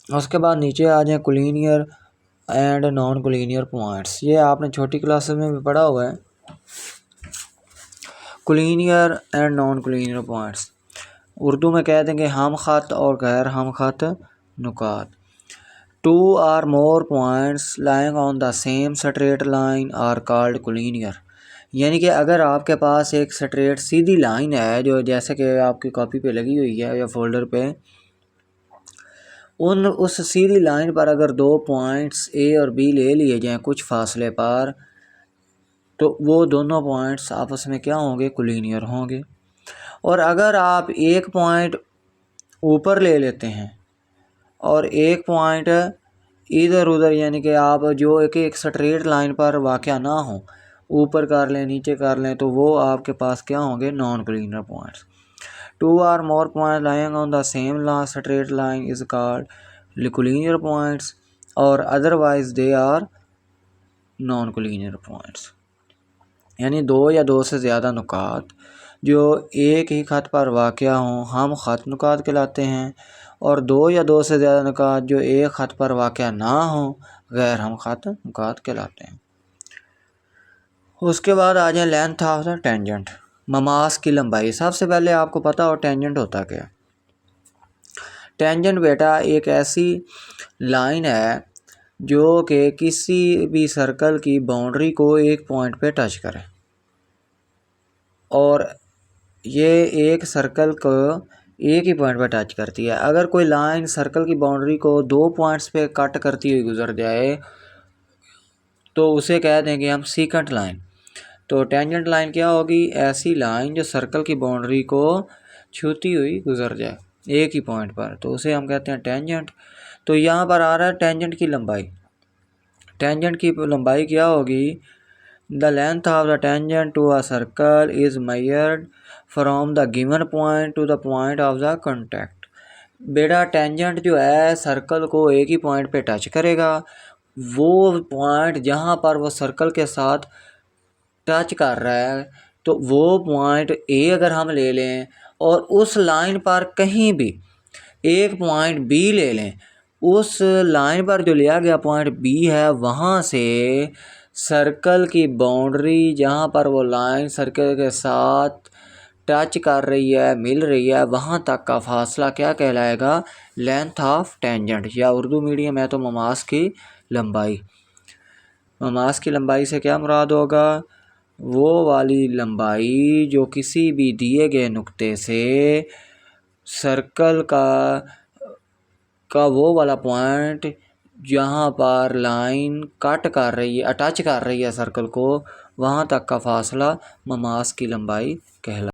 उसके बाद नीचे आ जाए collinear and non collinear points. ये आपने छोटी क्लासेस में भी पढ़ा हुआ है, collinear and non collinear points. Urdu में कह देंगे हम ख़त और गैर हम ख़त नुकात। 2 or more points lying on the same straight line are called collinear। यानी कि अगर आपके पास एक स्ट्रेट सीधी लाइन है जो जैसे कि आपकी कॉपी पे लगी हुई है या फोल्डर पे, उस सीधी लाइन पर अगर 2 पॉइंट्स ए और बी ले लिए जाएं कुछ फासले पर, तो वो दोनों पॉइंट्स आपस में क्या होंगे, कोलिनियर होंगे। और अगर आप एक पॉइंट ऊपर ले लेते हैं और एक पॉइंट इधर उधर, यानी कि आप जो एक स्ट्रेट लाइन पर वाक़या ना हो, ऊपर कर लें नीचे कर लें, तो वो आपके पास क्या होंगे, non collinear points. 2 or more points lying on the same straight line is called collinear points और otherwise they are non collinear points। यानी 2 या 2 से ज़्यादा नुकात जो एक ही ख़त पर वाक़या हों हम ख़त नुकात कहलाते हैं, और 2 या 2 से ज़्यादा नुकात जो एक ख़त पर वाक़या ना हों गैर हम ख़त नुकात कहलाते हैं। उसके बाद आ जाए length of the tangent, Mama's की लंबाई। सबसे पहले आपको पता हो टेंजेंट होता क्या है। टेंजेंट बेटा एक ऐसी लाइन है जो कि किसी भी सर्कल की बाउंड्री को एक पॉइंट पे टच करे, और ये एक सर्कल को एक ही पॉइंट पे टच करती है। अगर कोई लाइन सर्कल की बाउंड्री को 2 पॉइंट्स पे कट करती हुई गुजर जाए तो उसे कह देंगे हम सीकेंट लाइन। तो टेंजेंट लाइन क्या होगी, ऐसी लाइन जो सर्कल की बाउंड्री को छूती हुई गुजर जाए एक ही पॉइंट पर, तो उसे हम कहते हैं टेंजेंट। तो यहाँ पर आ रहा है टेंजेंट की लंबाई। टेंजेंट की लंबाई क्या होगी, the length of the tangent to a circle is measured from the given point to the point of the contact. बेटा टेंजेंट जो है सर्कल को एक ही पॉइंट पे टच करेगा, वो पॉइंट जहाँ पर वो सर्कल के साथ टच कर रहा है, तो वो पॉइंट ए अगर हम ले लें और उस लाइन पर कहीं भी एक पॉइंट बी ले लें, उस लाइन पर जो लिया गया पॉइंट बी है वहाँ से सर्कल की बाउंड्री जहाँ पर वो लाइन सर्कल के साथ टच कर रही है, मिल रही है, वहाँ तक का फासला क्या कहलाएगा, लेंथ ऑफ टेंजेंट, या उर्दू मीडियम है तो ममास की लंबाई। ममास की लंबाई से क्या मुराद होगा, वो वाली लंबाई जो किसी भी दिए गए नुक्ते से सर्कल का वो वाला पॉइंट जहाँ पर लाइन कट कर रही है, अटैच कर रही है सर्कल को, वहाँ तक का फासला ममास की लंबाई कहला।